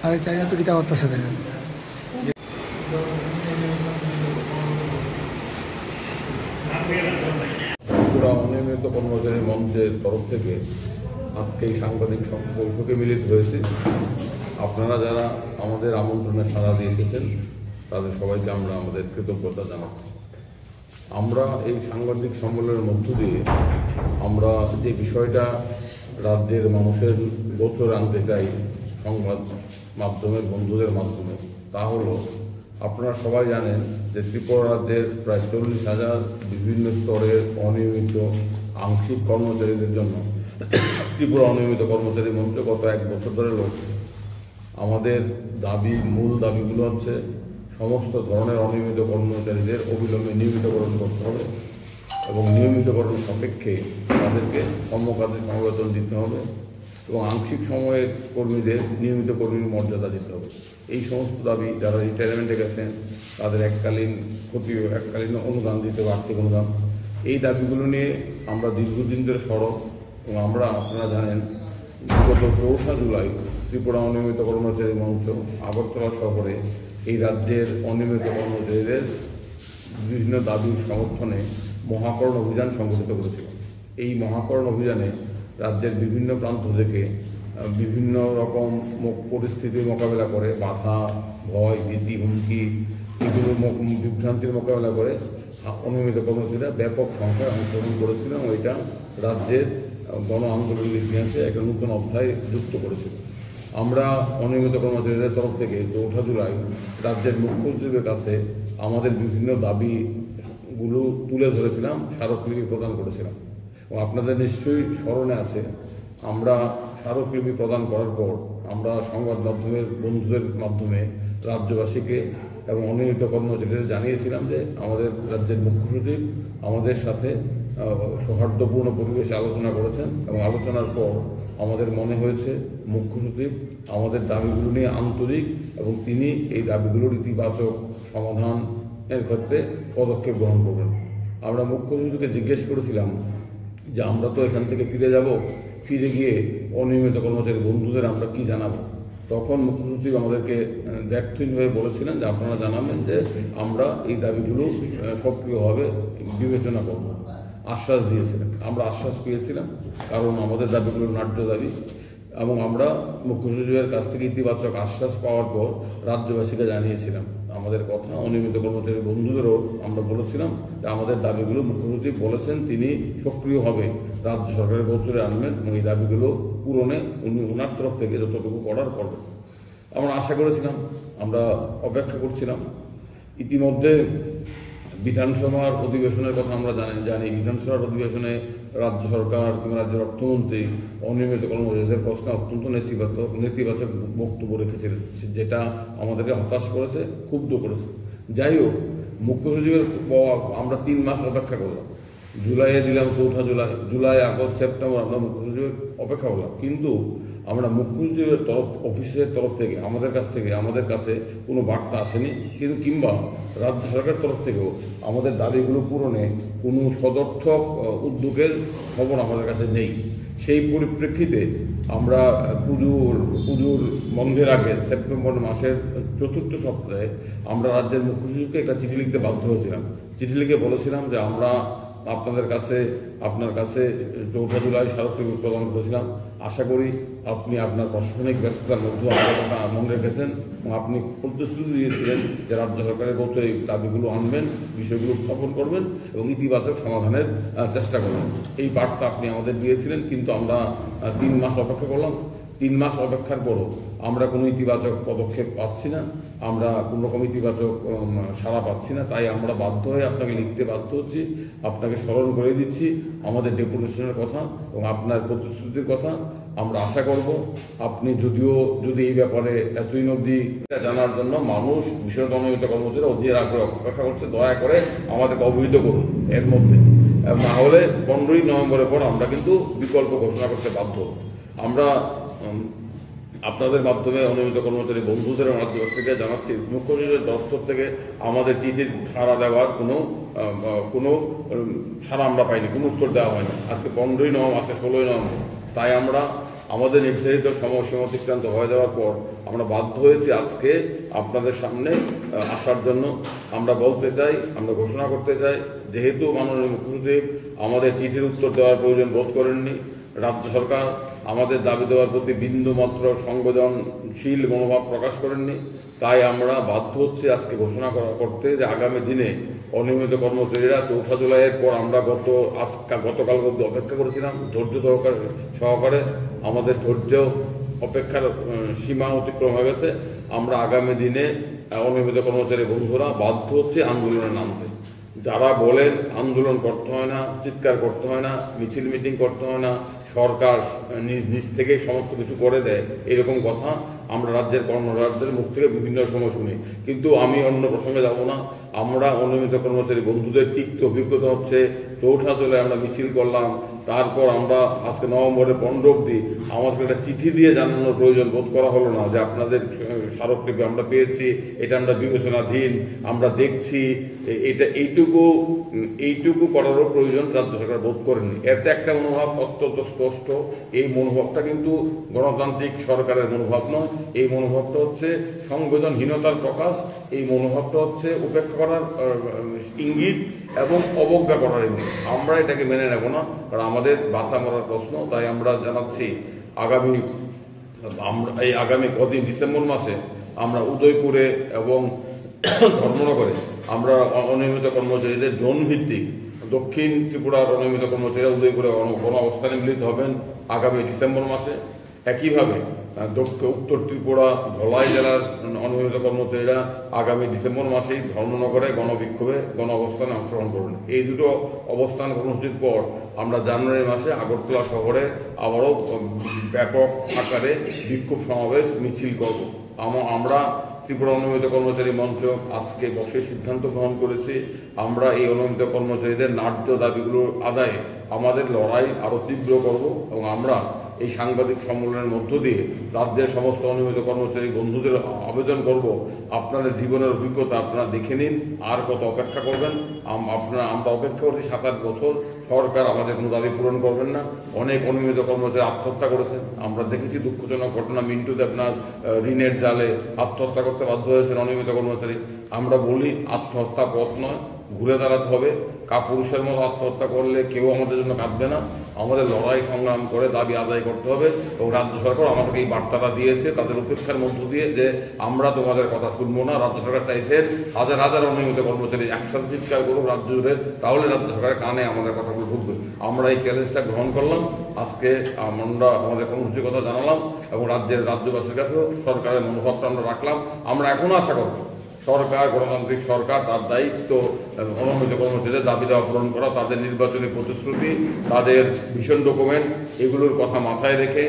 আর তাই না তো কিতা করতেছে তাই ত্রিপুরা অনিয়মিত কর্মচারী মঞ্চের তরফ থেকে আজকে এই সাংবাদিক বৈঠকে মিলিত হয়েছে। আপনারা যারা আমাদের আমন্ত্রণে সাড়া দিয়ে এসেছেন তাদের সবাইকে আমরা আমাদের কৃতজ্ঞতা জানাচ্ছি। আমরা এই সাংবাদিক সম্মেলনের মধ্য দিয়ে আমরা যে বিষয়টা রাজ্যের মানুষের গোচরে আনতে চাই সংবাদ মাধ্যমের বন্ধুদের মাধ্যমে, তা হলো আপনারা সবাই জানেন যে ত্রিপুরা রাজ্যের প্রায় 40,000 বিভিন্ন স্তরের অনিয়মিত আংশিক কর্মচারীদের জন্য ত্রিপুরা অনিয়মিত কর্মচারী মঞ্চ গত 1 বছর ধরে লড়ছে। আমাদের মূল দাবিগুলো হচ্ছে সমস্ত ধরনের অনিয়মিত কর্মচারীদের অবিলম্বে নিয়মিতকরণ করতে হবে এবং নিয়মিতকরণ সাপেক্ষে তাদেরকে কর্মকাজে সমবেতন দিতে হবে এবং আংশিক সময়ের কর্মীদের নিয়মিত কর্মীর মর্যাদা দিতে হবে। এই সমস্ত দাবি, যারা রিটায়ারমেন্টে গেছেন তাদের এককালীন অনুদান দিতে হবে, আর্থিক অনুদান, এই দাবিগুলো নিয়ে আমরা দীর্ঘদিন ধরে সরব। এবং আপনারা জানেন বিগত 4 জুলাই ত্রিপুরা অনিয়মিত কর্মচারী মঞ্চ আগরতলা শহরে এই রাজ্যের অনিয়মিত কর্মচারীদের বিভিন্ন দাবির সমর্থনে মহাকরণ অভিযান সংগঠিত করেছিল। এই মহাকরণ অভিযানে রাজ্যের বিভিন্ন প্রান্ত থেকে বিভিন্ন রকম পরিস্থিতির মোকাবেলা করে, বাধা, ভয়, ভীতি, হুমকি, এগুলোর বিভ্রান্তির মোকাবেলা করে অনিয়মিত কর্মচারীরা ব্যাপক সংখ্যায় অংশগ্রহণ করেছিল এবং এটা রাজ্যের গণ আন্দোলনের ইতিহাসে একটা নতুন অধ্যায় যুক্ত করেছিল। আমরা অনিয়মিত কর্মচারীদের তরফ থেকে 4 জুলাই রাজ্যের মুখ্য সচিবের কাছে আমাদের বিভিন্ন দাবিগুলো তুলে ধরেছিলাম, স্মারকলিপি প্রদান করেছিলাম এবং আপনাদের নিশ্চয়ই স্মরণে আছে আমরা স্মারকলিপি প্রদান করার পর আমরা সংবাদ মাধ্যমের বন্ধুদের মাধ্যমে রাজ্যবাসীকে এবং অনিয়মিত কর্মচারীদের জানিয়েছিলাম যে আমাদের রাজ্যের মুখ্য সচিব আমাদের সাথে সৌহার্দ্যপূর্ণ পরিবেশে আলোচনা করেছেন এবং আলোচনার পর আমাদের মনে হয়েছে মুখ্য সচিব আমাদের দাবিগুলো নিয়ে আন্তরিক এবং তিনি এই দাবিগুলোর ইতিবাচক সমাধানের ক্ষেত্রে পদক্ষেপ গ্রহণ করবেন। আমরা মুখ্য সচিবকে জিজ্ঞেস করেছিলাম যে আমরা তো এখান থেকে ফিরে গিয়ে অনিয়মিত কর্মচারী বন্ধুদের আমরা কি জানাবো। তখন মুখ্য সচিব আমাদেরকে দ্ব্যর্থহীনভাবে বলেছিলেন যে আপনারা জানাবেন যে আমরা এই দাবিগুলো সক্রিয়ভাবে বিবেচনা করব। আশ্বাস দিয়েছিলেন, আমরা আশ্বাস পেয়েছিলাম, কারণ আমাদের দাবিগুলো ন্যায্য দাবি এবং আমরা মুখ্য সচিবের কাছ থেকে ইতিবাচক আশ্বাস পাওয়ার পর রাজ্যবাসীকে জানিয়েছিলাম আমাদের কথা। অনিয়মিত কর্মচারী বন্ধুদেরও আমরা বলেছিলাম যে আমাদের দাবিগুলো মুখ্য সচিব বলেছেন তিনি সক্রিয়ভাবে রাজ্য সরকারের গোচরে আনবেন এবং এই দাবিগুলো পূরণে উনি ওনার তরফ থেকে যতটুকু করার করবেন। আমরা আশা করেছিলাম, আমরা অপেক্ষা করছিলাম। ইতিমধ্যে বিধানসভার অধিবেশনের কথা আমরা জানি বিধানসভার অধিবেশনে রাজ্য সরকার কিংবা রাজ্যের অর্থমন্ত্রী অনিয়মিত কর্মচারীদের প্রশ্নে অত্যন্ত নেতিবাচক বক্তব্য রেখেছিলেন, যেটা আমাদেরকে হতাশ করেছে, ক্ষুব্ধ করেছে। যাই হোক, মুখ্য সচিবের আমরা 3 মাস অপেক্ষা করলাম। জুলাইয়ে দিলাম 4 জুলাই, আগস্ট, সেপ্টেম্বর আমরা মুখ্য সচিবের অপেক্ষা করলাম, কিন্তু আমরা মুখ্য সচিবের অফিসের তরফ থেকে আমাদের কাছে কোনো বার্তা আসেনি, কিন্তু কিংবা রাজ্য সরকারের তরফ থেকেও আমাদের দাবিগুলো পূরণে কোনো সদর্থক উদ্যোগের খবর আমাদের কাছে নেই। সেই পরিপ্রেক্ষিতে আমরা পুজোর বন্ধের আগে সেপ্টেম্বর মাসের 4র্থ সপ্তাহে আমরা রাজ্যের মুখ্য সচিবকে একটা চিঠি লিখতে বাধ্য হয়েছিলাম। চিঠি লিখে বলেছিলাম যে আমরা আপনার কাছে 4 জুলাই স্মারকলিপি প্রদান করেছিলাম। আশা করি আপনি আপনার প্রশাসনিক ব্যস্ততার মধ্যে আমাদের কথা মনে রেখেছেন এবং আপনি প্রতিশ্রুতি দিয়েছিলেন যে রাজ্য সরকারের গোচরে এই দাবিগুলো আনবেন, বিষয়গুলো উত্থাপন করবেন এবং ইতিবাচক সমাধানের চেষ্টা করবেন। এই বার্তা আপনি আমাদের দিয়েছিলেন, কিন্তু আমরা 3 মাস অপেক্ষা করলাম। 3 মাস অপেক্ষার পরও আমরা কোনো ইতিবাচক পদক্ষেপ পাচ্ছি না, আমরা কোনো রকম ইতিবাচক সাড়া পাচ্ছি না। তাই আমরা বাধ্য হয়ে আপনাকে লিখতে বাধ্য হচ্ছি, আপনাকে স্মরণ করে দিচ্ছি আমাদের ডেপুটেশনের কথা এবং আপনার প্রতিশ্রুতির কথা। আমরা আশা করব আপনি যদি এই ব্যাপারে এতদিন অবধি জানার জন্য মানুষ বিশেষ অনিয়মিত কর্মচারী অধীর আগ্রহ অপেক্ষা করছে, দয়া করে আমাদেরকে অবহিত করুন এর মধ্যে। না হলে 15ই নভেম্বরের পর আমরা কিন্তু বিকল্প ঘোষণা করতে বাধ্য। আমরা আপনাদের মাধ্যমে অনিয়মিত কর্মচারী বন্ধুদের রাজ্যবাসীকে জানাচ্ছি মুখ্য সচিবের দপ্তর থেকে আমাদের চিঠির সাড়া দেওয়ার কোনো সাড়া আমরা পাইনি, কোনো উত্তর দেওয়া হয়নি। আজকে 15ই নভেম্বর, আজকে 16ই নভেম্বর, তাই আমরা আমাদের নির্ধারিত সময়সীমা অতিক্রান্ত হয়ে যাওয়ার পর আমরা বাধ্য হয়েছি আজকে আপনাদের সামনে আসার জন্য। আমরা বলতে চাই, আমরা ঘোষণা করতে চাই, যেহেতু মাননীয় মুখ্যমন্ত্রী আমাদের চিঠির উত্তর দেওয়ার প্রয়োজন বোধ করেননি, রাজ্য সরকার আমাদের দাবি দেওয়ার প্রতি বিন্দুমাত্র সংবেদনশীল মনোভাব প্রকাশ করেননি, তাই আমরা বাধ্য হচ্ছি আজকে ঘোষণা করতে যে আগামী দিনে অনিয়মিত কর্মচারীরা 4 জুলাইয়ের পর আমরা গতকাল অবধি অপেক্ষা করেছিলাম ধৈর্য সহকারে আমাদের ধৈর্য অপেক্ষার সীমা অতিক্রম হয়ে গেছে। আমরা আগামী দিনে অনিয়মিত কর্মচারী বন্ধুরা বাধ্য হচ্ছে আন্দোলনে নামতে। যারা বলেন আন্দোলন করতে হয় না, চিৎকার করতে হয় না, মিছিল মিটিং করতে হয় না, সরকার নিজ থেকেই সমস্ত কিছু করে দেয়, এরকম কথা আমরা রাজ্যের মুখ থেকে বিভিন্ন সময় শুনি। কিন্তু আমি অন্য প্রসঙ্গে যাব না। আমরা অনিয়মিত কর্মচারী বন্ধুদের তিক্ত অভিজ্ঞতা হচ্ছে 4 জুলাই আমরা মিছিল করলাম, তারপর আমরা আজকে নভেম্বরের 15 অবধি আমাদেরকে একটা চিঠি দিয়ে জানানোর প্রয়োজন বোধ করা হলো না যে আপনাদের স্মারকলিপি আমরা পেয়েছি, এটা আমরা বিবেচনাধীন, আমরা দেখছি, এইটুকু করারও প্রয়োজন রাজ্য সরকার বোধ করেনি। এতে একটা মনোভাব অত্যন্ত স্পষ্ট। এই মনোভাবটা কিন্তু গণতান্ত্রিক সরকারের মনোভাব নয়, এই মনোভাবটা হচ্ছে সংবেদনহীনতার প্রকাশ, এই মনোভাবটা হচ্ছে উপেক্ষা করার ইঙ্গিত এবং অবজ্ঞা করার ইঙ্গিত। আমরা এটাকে মেনে নেব না, কারণ আমাদের বাঁচা মরার প্রশ্ন। তাই আমরা জানাচ্ছি আগামী কদিন ডিসেম্বর মাসে আমরা উদয়পুরে এবং ধর্মনগরে আমরা অনিয়মিত কর্মচারীদের জোন ভিত্তিক দক্ষিণ ত্রিপুরার অনিয়মিত কর্মচারীরা উদয়পুরে গণ অবস্থানে মিলিত হবেন আগামী ডিসেম্বর মাসে। একইভাবে উত্তর ত্রিপুরা ধলাই জেলার অনিয়মিত কর্মচারীরা আগামী ডিসেম্বর মাসেই ধর্মনগরে গণবিক্ষোভে গণ অবস্থানে অংশগ্রহণ করবেন। এই দুটো অবস্থান কর্মসূচির পর আমরা জানুয়ারি মাসে আগরতলা শহরে আবারও ব্যাপক আকারে বিক্ষোভ সমাবেশ মিছিল করব। আমরা ত্রিপুরা অনিয়মিত কর্মচারী মঞ্চ আজকে বসে সিদ্ধান্ত গ্রহণ করেছি, আমরা এই অনিয়মিত কর্মচারীদের ন্যায্য দাবিগুলোর আদায়ে আমাদের লড়াই আরও তীব্র করব এবং আমরা এই সাংবাদিক সম্মেলনের মধ্য দিয়ে রাজ্যের সমস্ত অনিয়মিত কর্মচারী বন্ধুদের আবেদন করব, আপনাদের জীবনের অভিজ্ঞতা আপনারা দেখে নিন, আর কত অপেক্ষা করবেন? আমরা অপেক্ষা করছি 7-8 বছর, সরকার আমাদের কোনো দাবি পূরণ করবেন না। অনেক অনিয়মিত কর্মচারী আত্মহত্যা করেছেন, আমরা দেখেছি দুঃখজনক ঘটনা। মিন্টুতে আপনার ঋণের জালে আত্মহত্যা করতে বাধ্য হয়েছেন অনিয়মিত কর্মচারী। আমরা বলি আত্মহত্যা পথ নয়, ঘুরে দাঁড়াতে হবে। পুরুষের মতো আত্মহত্যা করলে কেউ আমাদের জন্য কাঁদবে না, আমাদের লড়াই সংগ্রাম করে দাবি আদায় করতে হবে। এবং রাজ্য সরকার আমাদেরকে এই বার্তাটা দিয়েছে তাদের উপেক্ষার মধ্য দিয়ে যে আমরা তোমাদের কথা শুনবো না। রাজ্য সরকার চাইছেন হাজার হাজার অনিয়মিত কর্মচারী একসাথে চিৎকার করুক রাজ্য জুড়ে, তাহলে রাজ্য সরকারের কানে আমাদের কথাগুলো ঢুকবে। আমরা এই চ্যালেঞ্জটা গ্রহণ করলাম, আজকে আমরা আমাদের কর্মসূচির কথা জানালাম এবং রাজ্যবাসীর কাছেও সরকারের মনোভাবটা আমরা রাখলাম। আমরা এখনও আশা করব সরকার, গণতান্ত্রিক সরকার, তার দায়িত্ব অনিয়মিত কর্মচারীদের দাবি দেওয়া পূরণ করা, তাদের নির্বাচনী প্রতিশ্রুতি, তাদের ভিশন ডকুমেন্ট, এগুলোর কথা মাথায় রেখে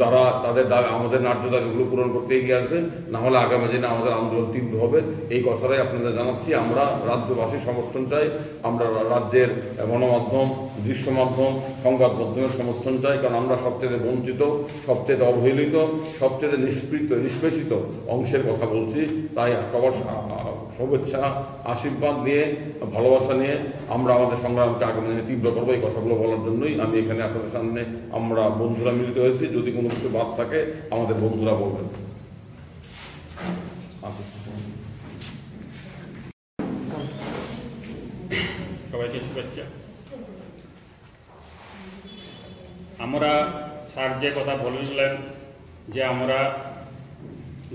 তারা তাদের আমাদের ন্যায্য দাবিগুলো পূরণ করতে এগিয়ে আসবে। না হলে আগামী দিনে আমাদের আন্দোলন তীব্র হবে। এই কথাটাই আপনাদের জানাচ্ছি। আমরা রাজ্যবাসীর সমর্থন চাই, আমরা রাজ্যের গণমাধ্যম, দৃশ্য মাধ্যম, সংবাদ মাধ্যমের সমর্থন চাই, কারণ আমরা সবচেয়ে বঞ্চিত, সবচেয়ে অবহেলিত, সবচেয়ে নিষ্পেষিত অংশের কথা বলছি। তাই সবার শুভেচ্ছা, আশীর্বাদ নিয়ে, ভালোবাসা নিয়ে আমরা আমাদের সংগ্রামকে আগামী দিনে তীব্র করবো। এই কথাগুলো বলার জন্যই আমি এখানে আপনাদের সামনে আমরা বন্ধুরা মিলিত হয়েছি। যদি কোনো কিছু বাদ থাকে আমাদের বন্ধুরা বলবেন। সবাইকে শুভেচ্ছা। আমরা স্যার যে কথা বললেন যে আমরা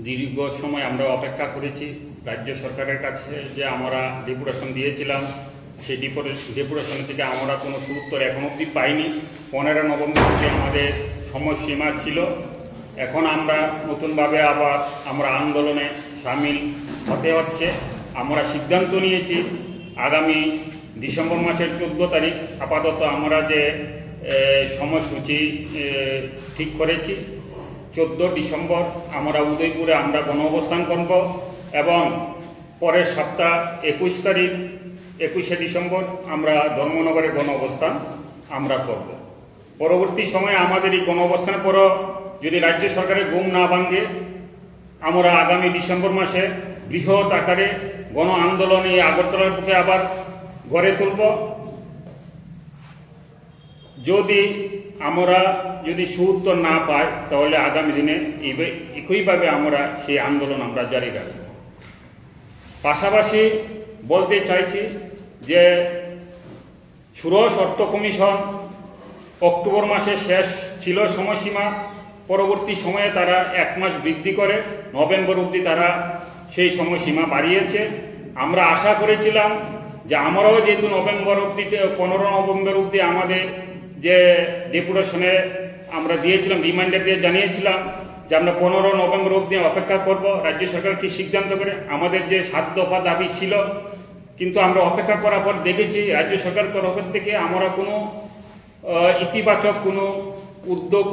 দীর্ঘ সময় আমরা অপেক্ষা করেছি রাজ্য সরকারের কাছে, যে আমরা ডেপুটেশন দিয়েছিলাম, সেই ডেপুটেশন থেকে আমরা কোনো সুউত্তর এখন অবধি পাইনি। 15 নভেম্বর থেকে আমাদের সময়সীমা ছিল। এখন আমরা নতুনভাবে আবার আমরা আন্দোলনে সামিল হতে হচ্ছে। আমরা সিদ্ধান্ত নিয়েছি আগামী ডিসেম্বর মাসের 14 তারিখ আপাতত আমরা যে সময়সূচি ঠিক করেছি, 14 ডিসেম্বর আমরা উদয়পুরে আমরা গণ অবস্থান করব এবং পরের সপ্তাহ 21 ডিসেম্বর আমরা ধর্মনগরে গণ অবস্থান আমরা করব। পরবর্তী সময়ে আমাদের এই গণ অবস্থানের পরও যদি রাজ্য সরকারের ঘুম না ভাঙে, আমরা আগামী ডিসেম্বর মাসে বৃহৎ আকারে গণ আন্দোলন এই আগরতলার বুকে আবার গড়ে তুলব। যদি আমরা যদি সুউত্তর না পাই তাহলে আগামী দিনে একইভাবে আমরা সেই আন্দোলন আমরা জারি রাখব। পাশাপাশি বলতে চাইছি যে ষোড়শ অর্থ কমিশন অক্টোবর মাসে শেষ ছিল সময়সীমা, পরবর্তী সময়ে তারা 1 মাস বৃদ্ধি করে নভেম্বর অবধি তারা সেই সময়সীমা বাড়িয়েছে। আমরা আশা করেছিলাম যে আমরাও যেহেতু নভেম্বর অবধি 15 নভেম্বর অবধি আমাদের যে ডেপুটেশনে আমরা দিয়েছিলাম, রিমাইন্ডার দিয়ে জানিয়েছিলাম যে আমরা 15 নভেম্বর অবধি অপেক্ষা করব রাজ্য সরকার কি সিদ্ধান্ত করে। আমাদের যে 7 দফা দাবি ছিল, কিন্তু আমরা অপেক্ষা করার পর দেখেছি রাজ্য সরকারের তরফের থেকে আমরা কোনো ইতিবাচক কোনো উদ্যোগ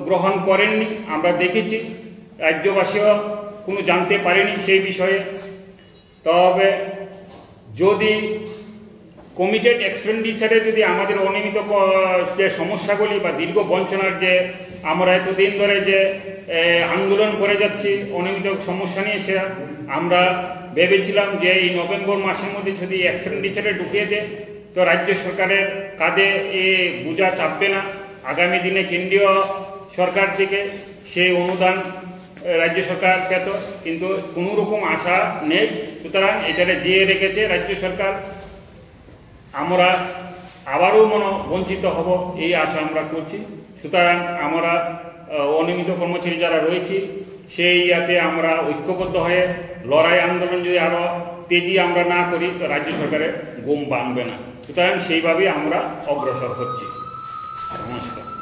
গ্রহণ করেননি। আমরা দেখেছি রাজ্যবাসীও কোনো জানতে পারেনি সেই বিষয়ে। তবে যদি কমিটেড এক্সপেন্ডিচারে যদি আমাদের অনিয়মিত যে সমস্যাগুলি বা দীর্ঘ বঞ্চনার যে আমরা এতদিন ধরে যে আন্দোলন করে যাচ্ছি অনিয়মিত সমস্যা নিয়ে, সে আমরা ভেবেছিলাম যে এই নভেম্বর মাসের মধ্যে যদি এক্সপেন্ডিচারে ঢুকিয়ে দেয় তো রাজ্য সরকারের কাঁধে এ বোঝা চাপবে না। আগামী দিনে কেন্দ্রীয় সরকার থেকে সেই অনুদান রাজ্য সরকার পেত, কিন্তু কোনো রকম আশা নেই। সুতরাং এটারে জিয়ে রেখেছে রাজ্য সরকার। আমরা আবারও বঞ্চিত হব এই আশা আমরা করছি। সুতরাং আমরা অনিয়মিত কর্মচারী যারা রয়েছি সেই ইয়াতে আমরা ঐক্যবদ্ধ হয়ে লড়াই আন্দোলন যদি আরও তেজি আমরা না করি তো রাজ্য সরকারের ঘুম ভাঙবে না। সুতরাং সেইভাবেই আমরা অগ্রসর হচ্ছি। নমস্কার।